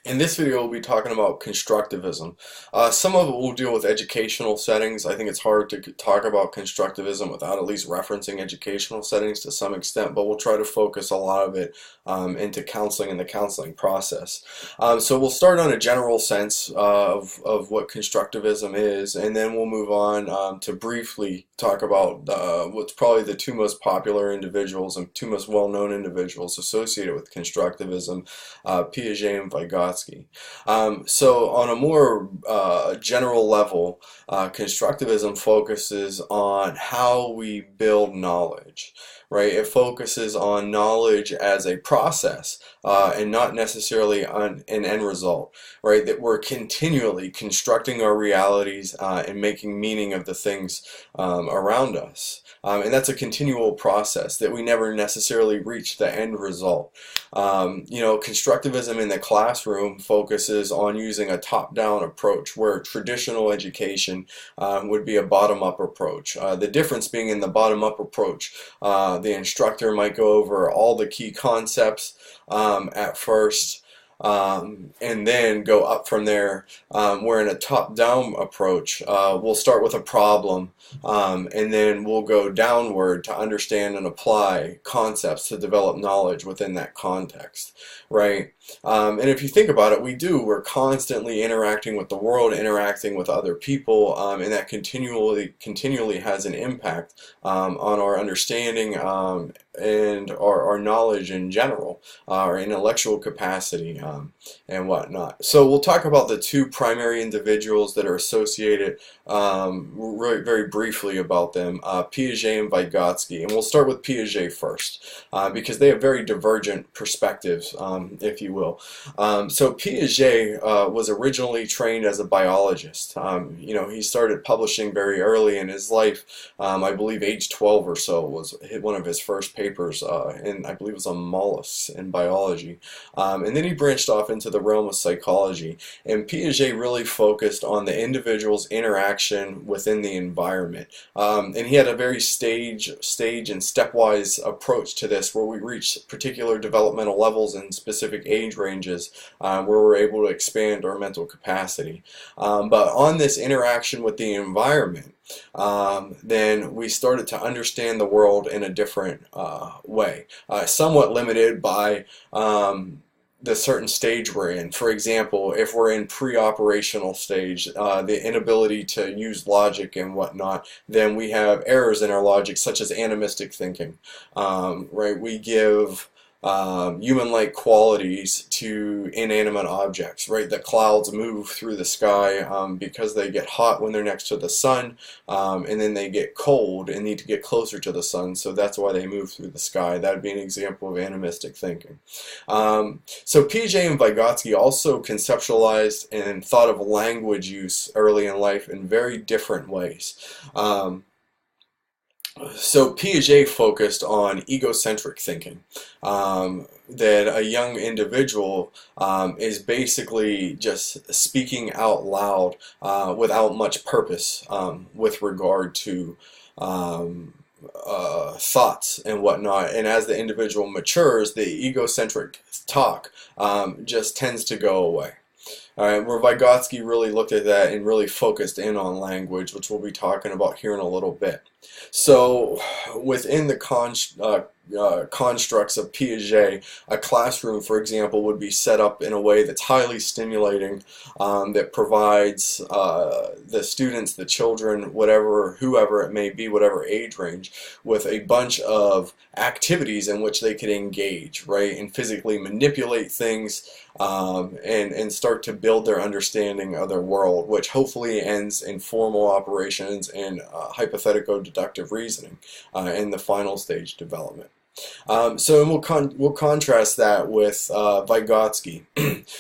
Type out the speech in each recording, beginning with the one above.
In this video, we'll be talking about constructivism. Some of it will deal with educational settings. I think it's hard to talk about constructivism without at least referencing educational settings to some extent, but we'll try to focus a lot of it into counseling and the counseling process. So we'll start on a general sense of what constructivism is, and then we'll move on to briefly talk about what's probably the two most popular individuals and two most well-known individuals associated with constructivism, Piaget and Vygotsky. So on a more general level, constructivism focuses on how we build knowledge, right? It focuses on knowledge as a process and not necessarily on an end result, right? That we're continually constructing our realities and making meaning of the things around us. And that's a continual process that we never necessarily reach the end result. Constructivism in the classroom focuses on using a top-down approach, where traditional education would be a bottom-up approach. The difference being in the bottom-up approach, the instructor might go over all the key concepts at first, and then go up from there. Where in a top-down approach, we'll start with a problem, and then we'll go downward to understand and apply concepts to develop knowledge within that context, right? And if you think about it, we're constantly interacting with the world, interacting with other people, and that continually has an impact on our understanding and our knowledge in general, our intellectual capacity, and whatnot. So we'll talk about the two primary individuals that are associated, really very briefly about them, Piaget and Vygotsky. And we'll start with Piaget first, because they have very divergent perspectives, if you will. So Piaget was originally trained as a biologist. He started publishing very early in his life. I believe age 12 or so was one of his first papers, and I believe it was on mollusks in biology. And then he branched off into the realm of psychology. And Piaget really focused on the individual's interaction within the environment. And he had a very stage and stepwise approach to this, where we reach particular developmental levels and specific age ranges where we're able to expand our mental capacity. But on this interaction with the environment, then we started to understand the world in a different way, somewhat limited by the certain stage we're in. For example, if we're in pre-operational stage, the inability to use logic and whatnot, then we have errors in our logic, such as animistic thinking, right? We give human-like qualities to inanimate objects, right? The clouds move through the sky because they get hot when they're next to the sun, and then they get cold and need to get closer to the sun, so that's why they move through the sky. That would be an example of animistic thinking. So Piaget and Vygotsky also conceptualized and thought of language use early in life in very different ways. So Piaget focused on egocentric thinking, that a young individual is basically just speaking out loud without much purpose with regard to thoughts and whatnot. And as the individual matures, the egocentric talk just tends to go away. Where Vygotsky really looked at that and really focused in on language, which we'll be talking about here in a little bit. So within the constructs of Piaget, a classroom, for example, would be set up in a way that's highly stimulating, that provides the students, the children, whoever it may be, whatever age range, with a bunch of activities in which they could engage, right, and physically manipulate things, and start to build their understanding of their world, which hopefully ends in formal operations and hypothetico-deductive reasoning in the final stage development. So we'll contrast that with Vygotsky.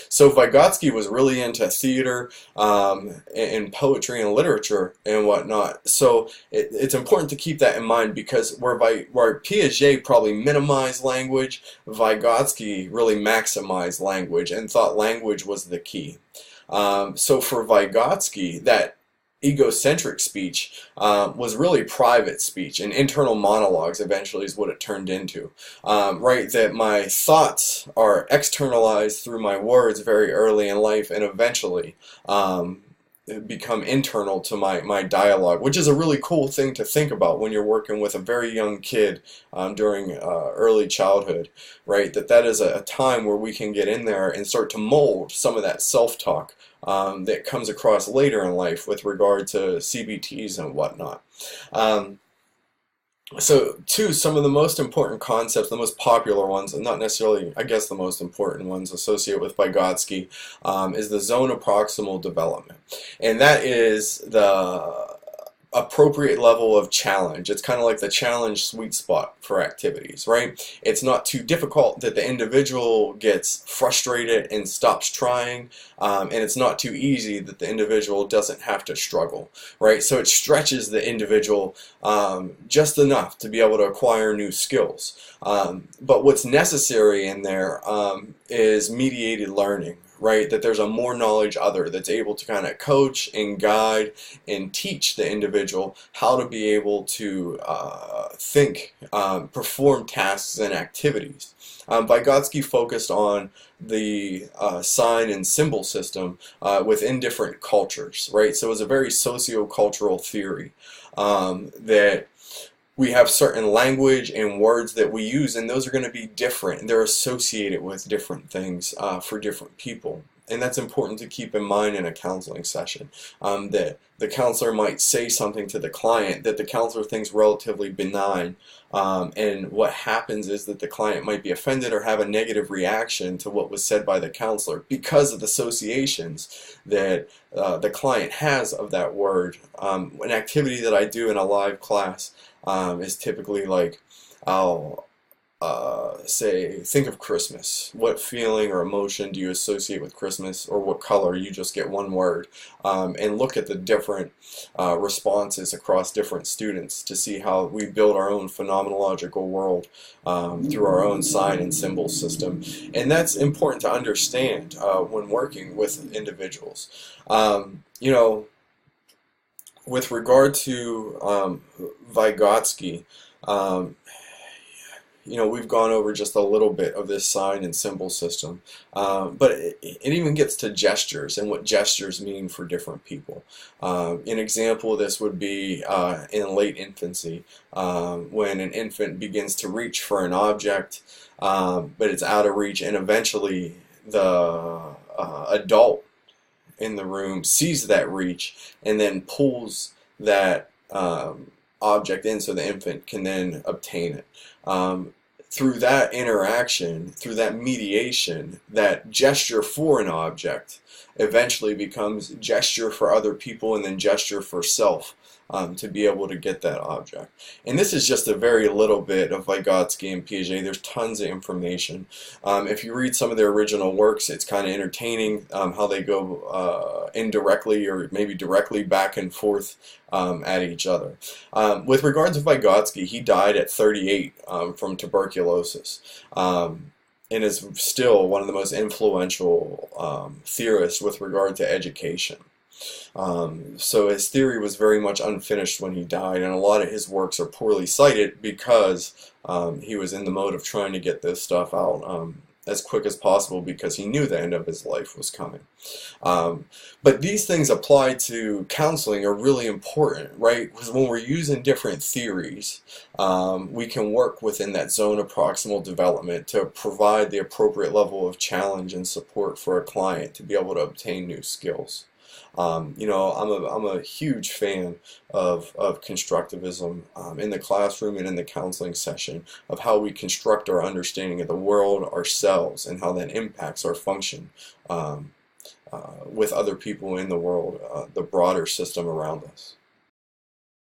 So Vygotsky was really into theater and poetry and literature and whatnot. So it's important to keep that in mind, because where Piaget probably minimized language, Vygotsky really maximized language and thought language was the key. So for Vygotsky, that egocentric speech was really private speech, and internal monologues eventually is what it turned into. Right, that my thoughts are externalized through my words very early in life, and eventually become internal to my dialogue, which is a really cool thing to think about when you're working with a very young kid during early childhood, right? That is a time where we can get in there and start to mold some of that self-talk that comes across later in life with regard to CBTs and whatnot. So, two, some of the most important concepts, the most popular ones, and not necessarily, I guess, the most important ones associated with Vygotsky, is the zone of proximal development. And that is the appropriate level of challenge. It's kind of like the challenge sweet spot for activities, right? It's not too difficult that the individual gets frustrated and stops trying, and it's not too easy that the individual doesn't have to struggle, right? So it stretches the individual just enough to be able to acquire new skills. But what's necessary in there is mediated learning, right? That there's a more knowledge other that's able to kind of coach and guide and teach the individual how to be able to think, perform tasks and activities. Vygotsky focused on the sign and symbol system within different cultures, right? So it was a very socio-cultural theory that we have certain language and words that we use, and those are going to be different, and they're associated with different things for different people. And that's important to keep in mind in a counseling session, that the counselor might say something to the client that the counselor thinks relatively benign, and what happens is that the client might be offended or have a negative reaction to what was said by the counselor because of the associations that the client has of that word. An activity that I do in a live class is typically like, I'll say, think of Christmas. What feeling or emotion do you associate with Christmas, or what color? You just get one word, and look at the different responses across different students to see how we build our own phenomenological world through our own sign and symbol system. And that's important to understand when working with individuals. You know, with regard to Vygotsky, you know, we've gone over just a little bit of this sign and symbol system, but it even gets to gestures and what gestures mean for different people. An example of this would be in late infancy, when an infant begins to reach for an object, but it's out of reach, and eventually the adult in the room sees that reach and then pulls that object in so the infant can then obtain it. Through that interaction, through that mediation, that gesture for an object eventually becomes gesture for other people and then gesture for self, to be able to get that object. And this is just a very little bit of Vygotsky and Piaget. There's tons of information. If you read some of their original works, it's kind of entertaining how they go indirectly or maybe directly back and forth at each other. With regard to Vygotsky, he died at 38 from tuberculosis. And is still one of the most influential theorists with regard to education. So his theory was very much unfinished when he died, and a lot of his works are poorly cited because he was in the mode of trying to get this stuff out as quick as possible because he knew the end of his life was coming. But these things applied to counseling are really important, right? Because when we're using different theories, we can work within that zone of proximal development to provide the appropriate level of challenge and support for a client to be able to obtain new skills. You know, I'm a huge fan of constructivism in the classroom and in the counseling session, of how we construct our understanding of the world, ourselves, and how that impacts our function with other people in the world, the broader system around us.